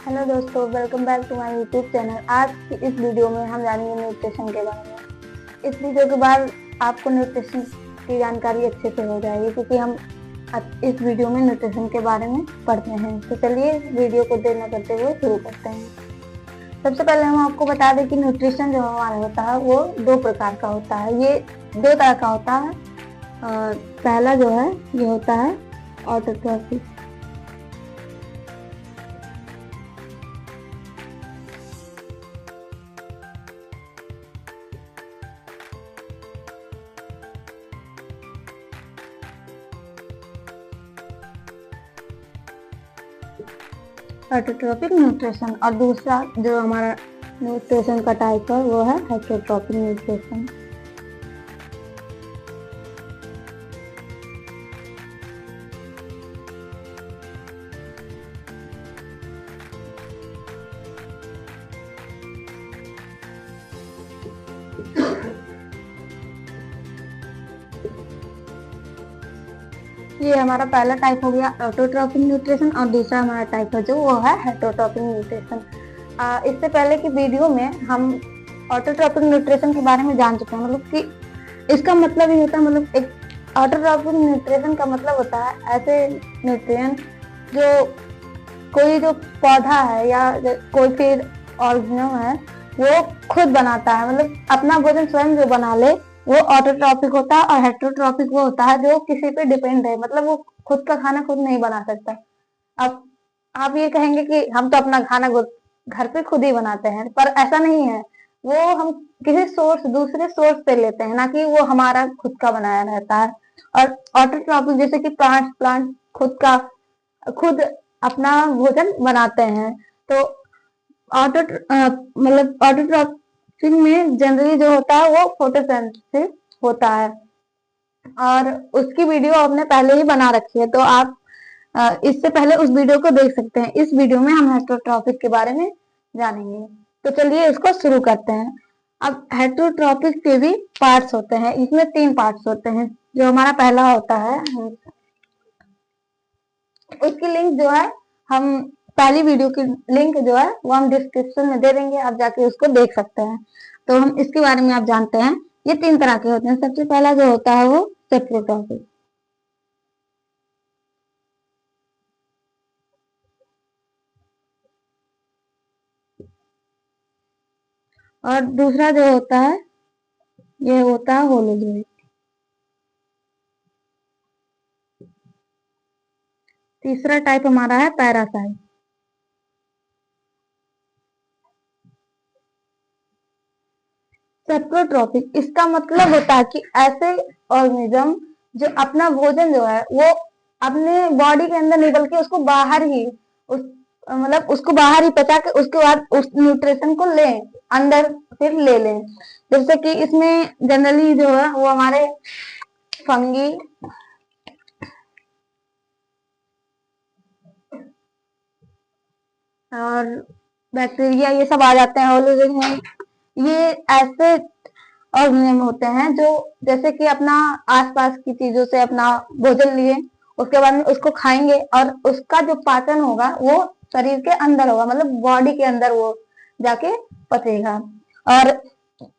Hello दोस्तों, welcome back to my YouTube channel. आज की इस वीडियो में हम जानेंगे न्यूट्रिशन के बारे में। इस वीडियो के बाद आपको न्यूट्रिशन की जानकारी अच्छे से हो जाएगी, क्योंकि हम इस वीडियो में न्यूट्रिशन के बारे में पढ़ते हैं। तो चलिए वीडियो को देर न करते हुए शुरू करते हैं। सबसे पहले हम आपको बता दें कि न्यूट्रिशन जो हमारा होता है वो दो प्रकार का होता है। ये दो तरह का होता है। पहला जो है ये होता है ऑटोट्रॉफिक। ऑटोट्रॉपिक न्यूट्रिशन और दूसरा जो हमारा न्यूट्रिशन का टाइप है वो है हेटरोट्रॉपिक न्यूट्रिशन। ये हमारा पहला टाइप हो गया ऑटोट्रॉपिक न्यूट्रिशन और दूसरा हमारा टाइप है जो वो है हेटरोट्रॉपिक न्यूट्रिशन। इससे पहले की वीडियो में हम ऑटोट्रॉपिक न्यूट्रिशन के बारे में जान चुके हैं। मतलब कि इसका मतलब ये होता है, मतलब एक ऑटोट्रॉपिक न्यूट्रिशन का मतलब होता है ऐसे न्यूट्रिएंट जो कोई जो पौधा है या कोई फिर ऑर्गेनिज्म है वो खुद बनाता है, मतलब अपना भोजन स्वयं जो बना ले, वो ऑटोट्रॉपिक होता है। और हेटरोट्रॉपिक वो होता है जो किसी पे डिपेंड है, मतलब वो खुद का खाना खुद नहीं बना सकता। अब आप ये कहेंगे कि हम तो अपना खाना घर पे खुद ही बनाते हैं, पर ऐसा नहीं है। वो हम किसी सोर्स दूसरे सोर्स से लेते हैं, ना कि वो हमारा खुद का बनाया रहता है। और ऑटोट्रॉपिक जैसे कि प्लांट खुद अपना भोजन बनाते हैं। तो ऑटोट्रॉपिक में जनरली जो होता है वो फोटोसिंथेसिस होता है, और उसकी वीडियो आपने पहले ही बना रखी है, तो आप इससे पहले उस वीडियो को देख सकते हैं। इस वीडियो में हम हेटरोट्रॉपिक के बारे में जानेंगे। तो चलिए इसको शुरू करते हैं। अब हेटरोट्रॉपिक के भी पार्ट्स होते हैं, इसमें 3 पार्ट्स होते हैं। जो हमारा पहला होता है उसकी लिंक जो है हम पहली वीडियो की लिंक जो है वो हम डिस्क्रिप्शन में दे देंगे, आप जाके उसको देख सकते हैं। तो हम इसके बारे में आप जानते हैं। ये 3 तरह के होते हैं। सबसे पहला जो होता है वो सेप्रोट्रॉपिक, और दूसरा जो होता है ये होता है होलोजोइक। तीसरा टाइप हमारा है पैरासाइट। सेप्रोट्रॉपिक इसका मतलब होता है कि ऐसे ऑर्गेनिज्म जो अपना भोजन जो है वो अपने बॉडी के अंदर नहीं बल्कि उसको बाहर ही उस मतलब उसको बाहर ही पचा के उसके बाद उस न्यूट्रिशन को लें, अंदर फिर ले लें। जैसे कि इसमें जनरली जो है वो हमारे फंगी और बैक्टीरिया ये सब आ जाते हैं होलोजोइक में। ये ऐसे ऑर्गेनिज्म होते हैं जो जैसे कि अपना आसपास की चीजों से अपना भोजन लिए, उसके बाद में उसको खाएंगे और उसका जो पाचन होगा वो शरीर के अंदर होगा, मतलब बॉडी के अंदर वो जाके पचेगा। और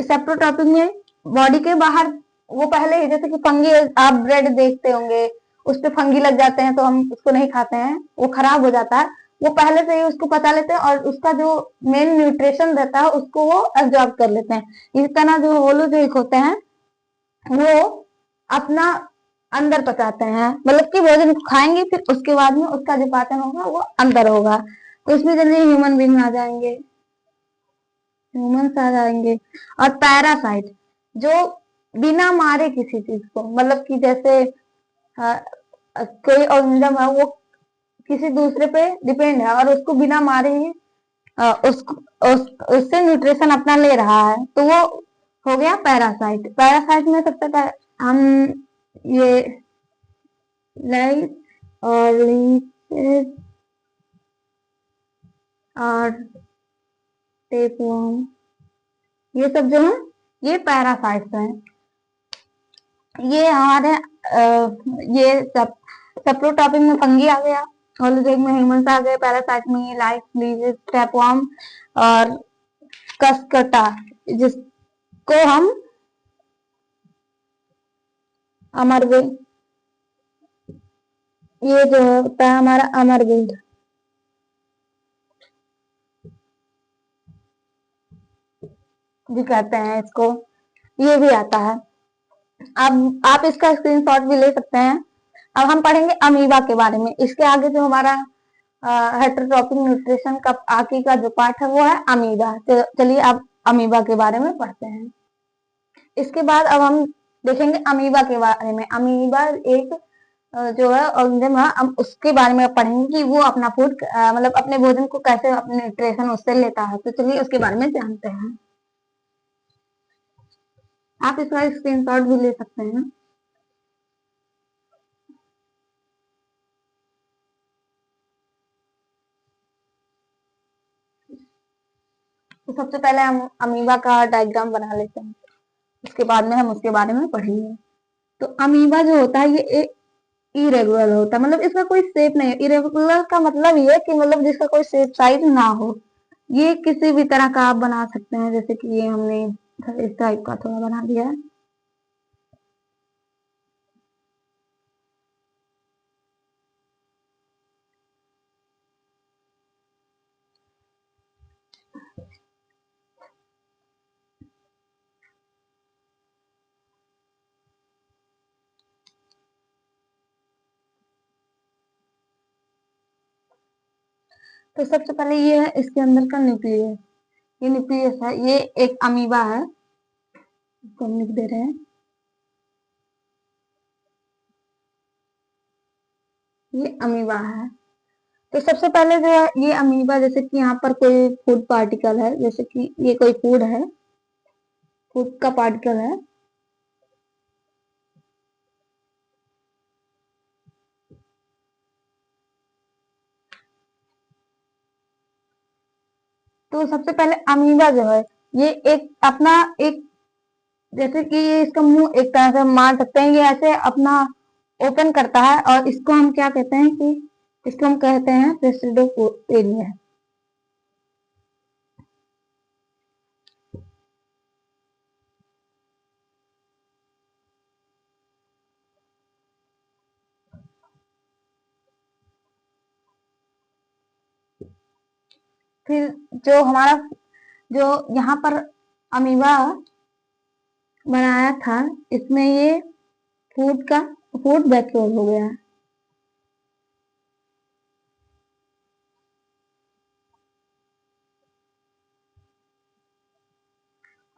सेप्रोट्रॉपिक में बॉडी के बाहर वो पहले ही, जैसे कि फंगी, आप ब्रेड देखते होंगे उस पे फंगी लग जाते हैं तो हम उसको नहीं खाते हैं, वो खराब हो जाता है। वो पहले से ही उसको पचा लेते हैं और उसका जो मेन न्यूट्रिशन रहता है उसको वो एब्जॉर्ब कर लेते हैं। इस तरह जो होलोजोइक होते हैं वो अपना अंदर पचाते हैं, मतलब कि भोजन को खाएंगे फिर उसके बाद में उसका जो पाचन होगा वो अंदर होगा। तो इसमें जल्दी ह्यूमन बींग आ जाएंगे, ह्यूमंस आ जाएंगे। और पैरासाइट जो बिना मारे किसी चीज को, मतलब कि जैसे कोई ऑर्गेनिज्म है वो किसी दूसरे पे डिपेंड है और उसको बिना मारे ही उससे न्यूट्रिशन अपना ले रहा है, तो वो हो गया पैरासाइट। पैरासाइट में सबसे पहले हम ये लाइट और लीचेस और टेपवर्म ये सब जो है ये पैरासाइट्स हैं। ये हमारे ये सब सेप्रोटॉपिक में फंगी आ गया, होलोजोइक में ह्यूमंस आ गए, पैरासाइट में लाइफ लीजेस, टैपवर्म और कस्कटा, जिसको हम अमरविल, ये जो होता है हमारा अमरविल, भी कहते हैं इसको, ये भी आता है। अब आप इसका स्क्रीनशॉट भी ले सकते हैं। अब हम पढ़ेंगे अमीबा के बारे में। इसके आगे जो हमारा हेटरोट्रॉपिक न्यूट्रिशन का आगे का जो पार्ट है वो है अमीबा। चलिए अब अमीबा के बारे में पढ़ते हैं। इसके बाद अब हम देखेंगे अमीबा के बारे में। अमीबा एक जो है ऑर्गेनिज्म है, हम उसके बारे में पढ़ेंगे कि वो अपना फूड मतलब अपने भोजन को कैसे अपने न्यूट्रिशन उससे लेता है। तो चलिए उसके बारे में जानते हैं। आप इसका स्क्रीनशॉट भी ले सकते हैं। तो सबसे पहले हम अमीबा का डायग्राम बना लेते हैं, उसके बाद में हम उसके बारे में पढ़ेंगे। तो अमीबा जो होता है ये इरेगुलर होता है, मतलब इसका कोई शेप नहीं है। इरेगुलर का मतलब ये है कि मतलब जिसका कोई शेप साइज ना हो। ये किसी भी तरह का आप बना सकते हैं, जैसे कि ये हमने इस टाइप का थोड़ा बना दिया है। तो सबसे पहले ये है इसके अंदर का न्यूक्लियस। ये न्यूक्लियस है, ये एक अमीबा है, इसको हम लिख दे रहे हैं। ये अमीबा है। तो सबसे पहले जो है ये अमीबा, जैसे कि यहाँ पर कोई फूड पार्टिकल है, जैसे कि ये कोई फूड है, फूड का पार्टिकल है। तो सबसे पहले अमीबा जो है ये एक अपना एक, जैसे कि ये इसका मुंह एक तरह से मान सकते हैं, ये ऐसे अपना ओपन करता है और इसको हम क्या कहते हैं कि इसको हम कहते हैं प्रेसिडोपोटेरिया। फिर जो हमारा जो यहाँ पर अमीबा बनाया था, इसमें ये फूड वैक्यूल हो गया है।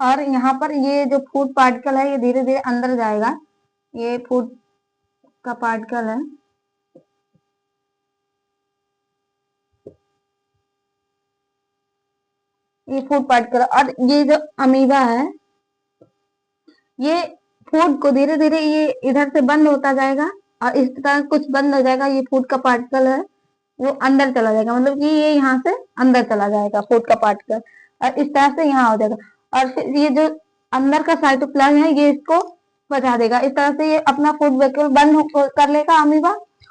और यहाँ पर ये जो फूड पार्टिकल है ये धीरे धीरे अंदर जाएगा। ये फूड का पार्टिकल है, ये फूड पार्टिकल। और ये जो अमीबा है ये फूड को धीरे धीरे ये इधर से बंद होता जाएगा और इस तरह कुछ बंद हो जाएगा। ये फूड का पार्टिकल है वो अंदर चला जाएगा, मतलब कि ये यहाँ से अंदर चला जाएगा फूड का पार्टिकल, और इस तरह से यहाँ हो जाएगा। और फिर ये जो अंदर का साइटोप्लाज्म है ये इसको बचा देगा। इस तरह से ये अपना फूड वैक्यूल बंद कर लेगा अमीबा।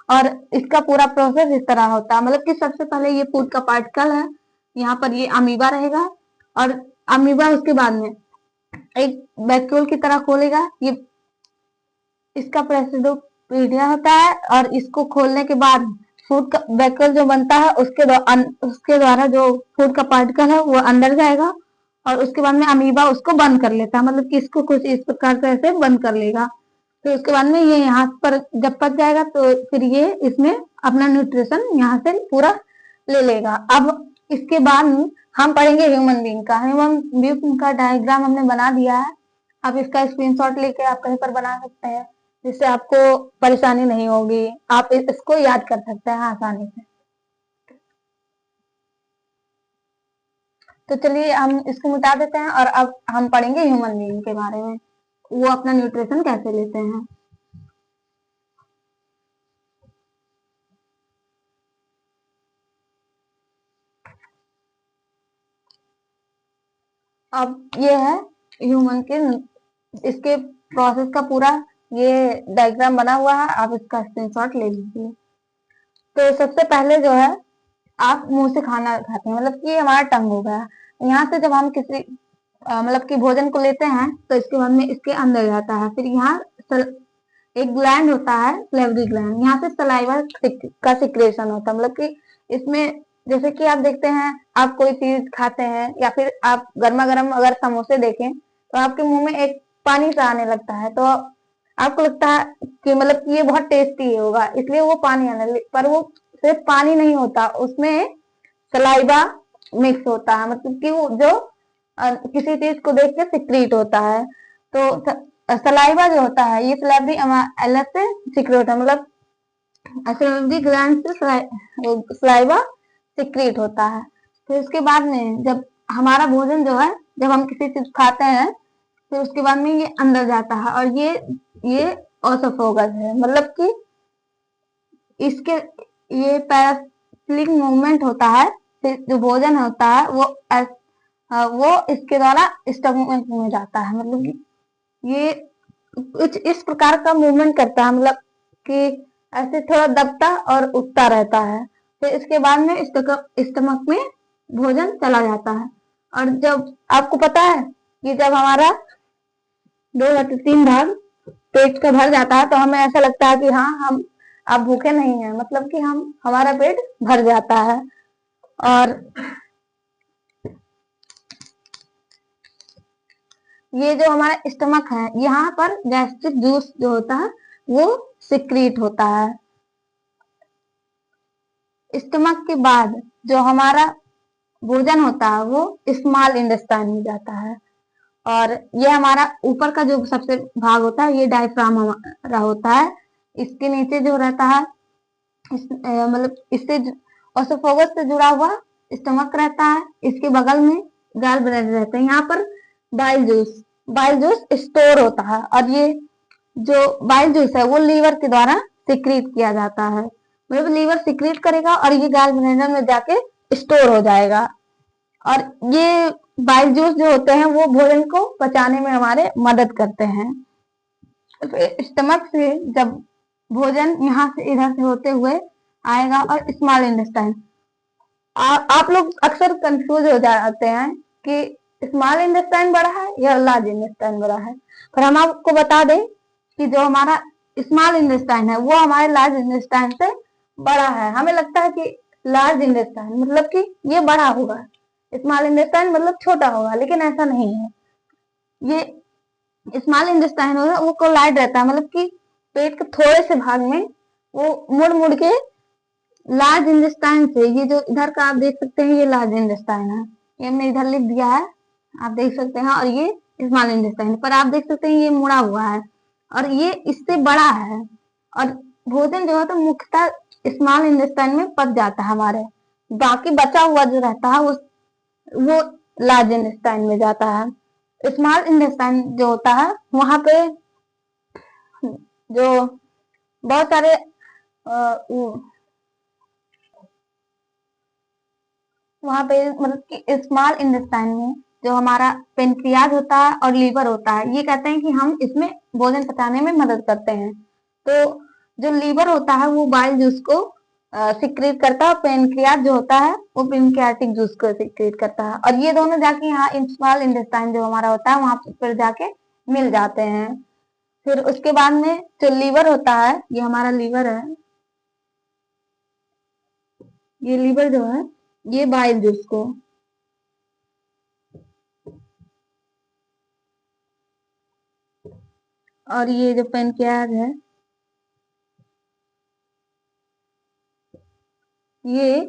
और इसका पूरा प्रोसेस इस तरह होता है, मतलब कि सबसे पहले ये फूड का पार्टिकल है, यहाँ पर ये अमीबा रहेगा। और अमीबा उसके बाद में एक वैक्यूल की तरह खोलेगा। ये इसका प्रेसिडोपीडिया होता है, और इसको खोलने के बाद फूड का वैक्यूल जो बनता है उसके द्वारा जो फूड का पार्टिकल है वो अंदर जाएगा। और उसके बाद में अमीबा उसको बंद कर लेता है, मतलब कि इसको कुछ इस प्रकार से ऐसे बंद कर लेगा। फिर उसके बाद में ये यहाँ पर जब पच जाएगा तो फिर ये इसमें अपना न्यूट्रिशन यहाँ से पूरा ले लेगा। अब इसके बाद हम पढ़ेंगे ह्यूमन बीइंग का। ह्यूमन बीइंग का डायग्राम हमने बना दिया है। आप इसका स्क्रीनशॉट लेके आप कहीं पर बना सकते हैं, जिससे आपको परेशानी नहीं होगी, आप इसको याद कर सकते हैं आसानी से। तो चलिए हम इसको मिटा देते हैं और अब हम पढ़ेंगे ह्यूमन बीइंग के बारे में, वो अपना न्यूट्रिशन कैसे लेते हैं। अब ये है ह्यूमन के, इसके प्रोसेस का पूरा ये डायग्राम बना हुआ है, आप इसका स्क्रीनशॉट ले लीजिए। तो सबसे पहले जो है आप मुंह से खाना खाते हैं, मतलब कि ये हमारा टंग हो गया। यहाँ से जब हम किसी मतलब कि भोजन को लेते हैं तो इसके बाद में इसके अंदर जाता है। फिर यहाँ एक ग्लैंड होता है, सलेवरी ग्लैंड, यहाँ से सलाइवा का सिक्रेशन होता है। मतलब कि इसमें जैसे कि आप देखते हैं, आप कोई चीज खाते हैं या फिर आप गर्मा गर्म अगर समोसे देखें तो आपके मुंह में एक पानी सा आने लगता है, तो आपको लगता है कि मतलब कि ये बहुत टेस्टी होगा, इसलिए वो पानी आने लगे, पर वो सिर्फ पानी नहीं होता, उसमें सलाइवा मिक्स होता है। मतलब कि वो जो किसी चीज को देख के सिक्रीट होता है। तो सलाइवा जो होता है ये सलाइवरी एलस से सिक्रीट होता है, मतलब सलाइवरी ग्लैंड से सलाइवा सिक्रीट होता है। फिर उसके बाद में जब हमारा भोजन जो है, जब हम किसी चीज खाते हैं फिर उसके बाद में ये अंदर जाता है, और ये ओसोफोगस है। मतलब कि इसके ये पैरासिलिक मूवमेंट होता है, फिर जो भोजन होता है वो इसके द्वारा स्टमक में जाता है। मतलब कि ये कुछ इस प्रकार का मूवमेंट करता है, मतलब कि ऐसे थोड़ा दबता और उठता रहता है। फिर इसके बाद में स्टमक में भोजन चला जाता है। और जब आपको पता है कि जब हमारा 2 या 3 भाग पेट का भर जाता है तो हमें ऐसा लगता है कि हाँ हम अब भूखे नहीं हैं, मतलब कि हम हमारा पेट भर जाता है। और ये जो हमारा स्टमक है, यहाँ पर गैस्ट्रिक जूस जो होता है वो सिक्रीट होता है। स्टमक के बाद जो हमारा भोजन होता है वो स्मॉल इंटेस्टाइन में जाता है। और ये हमारा ऊपर का जो सबसे भाग होता है ये डायफ्राम हमारा होता है। इसके नीचे जो रहता है मतलब इससे ओसोफोगस से जुड़ा हुआ स्टमक रहता है। इसके बगल में गैल ब्लैडर रहते हैं। यहाँ पर बाइल जूस स्टोर होता है, और ये जो बाइल जूस है वो लीवर के द्वारा सिक्रीट किया जाता है। मतलब लीवर सिक्रीट करेगा और ये गैल ब्लैडर में जाके स्टोर हो जाएगा। और ये बाइल जूस जो होते हैं वो भोजन को पचाने में हमारे मदद करते हैं। स्टमक से जब भोजन यहाँ से इधर से होते हुए आएगा और स्मॉल इंटेस्टाइन, आप लोग अक्सर कंफ्यूज हो जाते हैं कि स्मॉल इंटेस्टाइन बड़ा है या लार्ज इंटेस्टाइन बड़ा है। पर हम आपको बता दें कि जो हमारा स्मॉल इंटेस्टाइन है वो हमारे लार्ज इंटेस्टाइन से बड़ा है। हमें लगता है कि लार्ज इंटेस्टाइन मतलब कि ये बड़ा होगा, स्मॉल इंटेस्टाइन मतलब छोटा होगा, लेकिन ऐसा नहीं है। ये स्मॉल इंटेस्टाइन होगा वो कोलाइड रहता है, मतलब कि पेट के थोड़े से भाग में वो मुड़ मुड़ के लार्ज इंटेस्टाइन से, ये जो इधर का आप देख सकते हैं ये लार्ज इंटेस्टाइन है, ये हमने इधर लिख दिया है, आप देख सकते हैं। और ये स्मॉल इंटेस्टाइन पर आप देख सकते हैं ये मुड़ा हुआ है और ये इससे बड़ा है। और भोजन जो है तो मुख्यतः स्मॉल इंटेस्टाइन में पच जाता है हमारे, बाकी बचा हुआ जो रहता है वो लार्ज इंटेस्टाइन में जाता है। स्मॉल इंटेस्टाइन जो होता है वहां पे जो बहुत सारे वहां पे मतलब कि स्मॉल इंटेस्टाइन में जो हमारा पेनक्रियाज होता है और लीवर होता है, ये कहते हैं कि हम इसमें भोजन पचाने में मदद करते हैं। तो जो लीवर होता है वो बाइल जूस को सिक्रीट करता है, पेनक्रियाज जो होता है वो पेनक्रियाटिक जूस को सिक्रीट करता है, और ये दोनों जाके यहाँ स्मॉल इंटेस्टाइन जो हमारा होता है वहां पर जाके मिल जाते हैं। फिर उसके बाद में जो लीवर होता है, ये हमारा लीवर है, ये लीवर जो है ये बाइल जूस को, और ये जो पेनक्रियाज है ये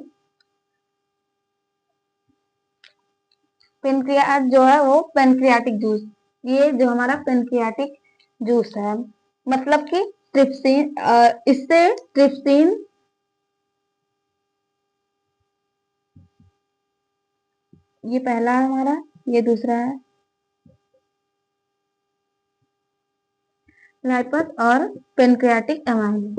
पेनक्रियाज जो है वो पेनक्रियाटिक जूस, ये जो हमारा पेनक्रियाटिक जूस है, मतलब कि ट्रिप्सिन, इससे ट्रिप्सिन, ये पहला है हमारा, ये दूसरा है लाइपस और पेनक्रियाटिक अमाइन।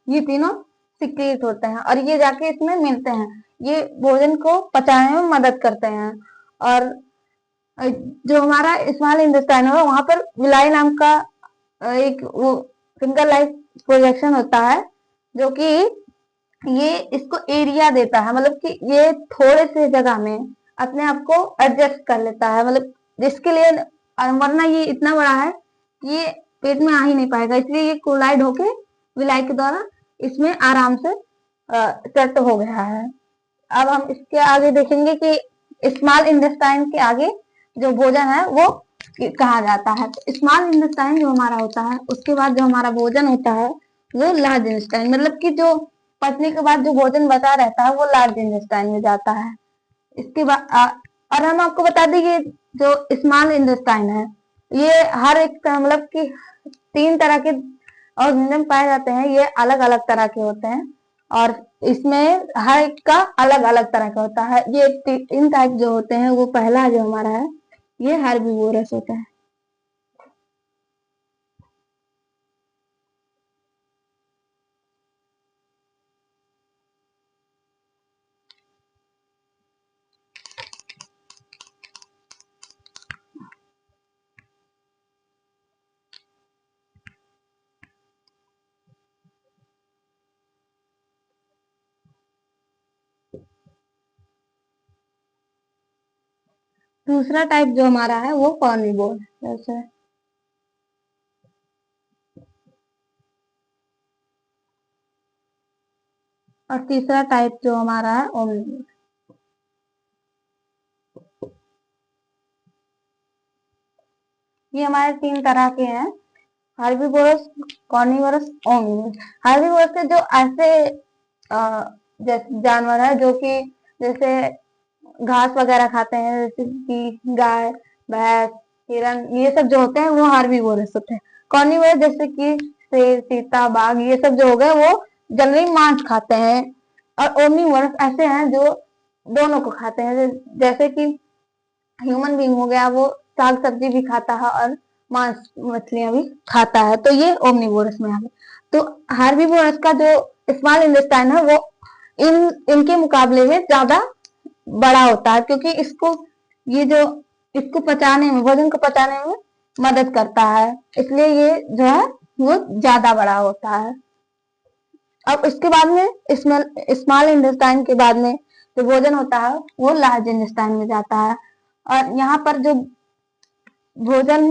ये तीनों सिक्रीट होते हैं और ये जाके इसमें मिलते हैं। ये भोजन को पचाने में मदद करते हैं। और जो हमारा स्मॉल इंटेस्टाइन है वहां पर विलाई नाम का एक वो फिंगर लाइक प्रोजेक्शन होता है, जो कि ये इसको एरिया देता है, मतलब कि ये थोड़े से जगह में अपने आप को एडजस्ट कर लेता है, मतलब जिसके लिए वरना ये इतना बड़ा है कि ये पेट में आ ही नहीं पाएगा, इसलिए ये कोलाइड होके विलाई के द्वारा इसमें आराम से सेट हो गया है। अब हम इसके आगे देखेंगे कि स्मॉल इंटेस्टाइन के आगे जो भोजन है वो कहा जाता है। तो स्मॉल इंटेस्टाइन जो हमारा होता है, उसके बाद जो हमारा भोजन होता है वो लार्ज इंटेस्टाइन, मतलब कि जो पचने के बाद जो भोजन बचा रहता है वो लार्ज इंटेस्टाइन में जाता है। इसके बाद और हम आपको बता दें कि जो स्मॉल इंटेस्टाइन है ये हर एक मतलब कि 3 तरह के ऑर्गेनिज्म पाए जाते हैं, ये अलग अलग तरह के होते हैं और इसमें हर एक का अलग अलग तरह का होता है। ये 3 टाइप जो होते हैं, वो पहला जो हमारा है ये हर्बीवोरस होता है। दूसरा टाइप जो हमारा है वो कार्निवोर जैसे। और तीसरा टाइप जो हमारा है ओमनिवोर। ये हमारे 3 तरह के हैं, हर्बीवोरस, कार्निवोरस, ओमनिवोरस। हर्बीवोरस के जो ऐसे जैसे जानवर है जो कि जैसे घास वगैरह खाते हैं, जैसे कि गाय, भैंस, हिरन, ये सब जो होते हैं वो हर्बीवोरस होते हैं। कार्निवोरस जैसे कि शेर, चीता, बाघ, ये सब जो हो गए वो जनरली मांस खाते हैं। और ओमनिवोरस ऐसे हैं जो दोनों को खाते हैं, जैसे कि ह्यूमन बींग हो गया, वो साग सब्जी भी खाता है और मांस मछलियां भी खाता है, तो ये ओमनिवोरस में आ गया। तो हर्बीवोरस का जो स्मॉल इंटेस्टाइन है वो इनके मुकाबले में ज्यादा बड़ा होता है, क्योंकि इसको ये जो इसको पचाने में, भोजन को पचाने में मदद करता है, इसलिए ये जो है वो ज्यादा बड़ा होता है। अब इसके बाद में स्मॉल इंटेस्टाइन के बाद में जो भोजन होता है वो लार्ज इंटेस्टाइन में जाता है। और यहाँ पर जो भोजन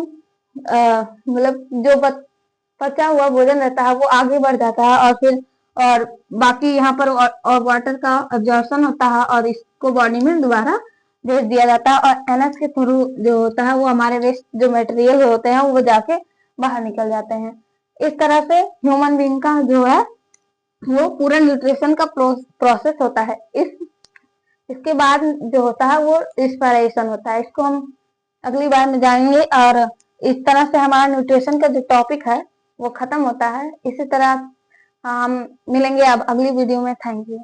मतलब जो पचा हुआ भोजन रहता है वो आगे बढ़ जाता है, और फिर और बाकी यहाँ पर और वाटर का एब्जॉर्प्शन होता है और इसको बॉडी में दोबारा भेज दिया जाता है, और एनएस के थ्रू जो होता है वो हमारे वेस्ट जो मटेरियल होते हैं वो जाके बाहर निकल जाते हैं। इस तरह से ह्यूमन बींग का जो है वो पूरा न्यूट्रिशन का प्रोसेस होता है। इसके बाद जो होता है वो इंस्पिरेशन होता है, इसको हम अगली बार में जानेंगे। और इस तरह से हमारा न्यूट्रिशन का जो टॉपिक है वो खत्म होता है। इसी तरह हम मिलेंगे अब अगली वीडियो में। Thank you.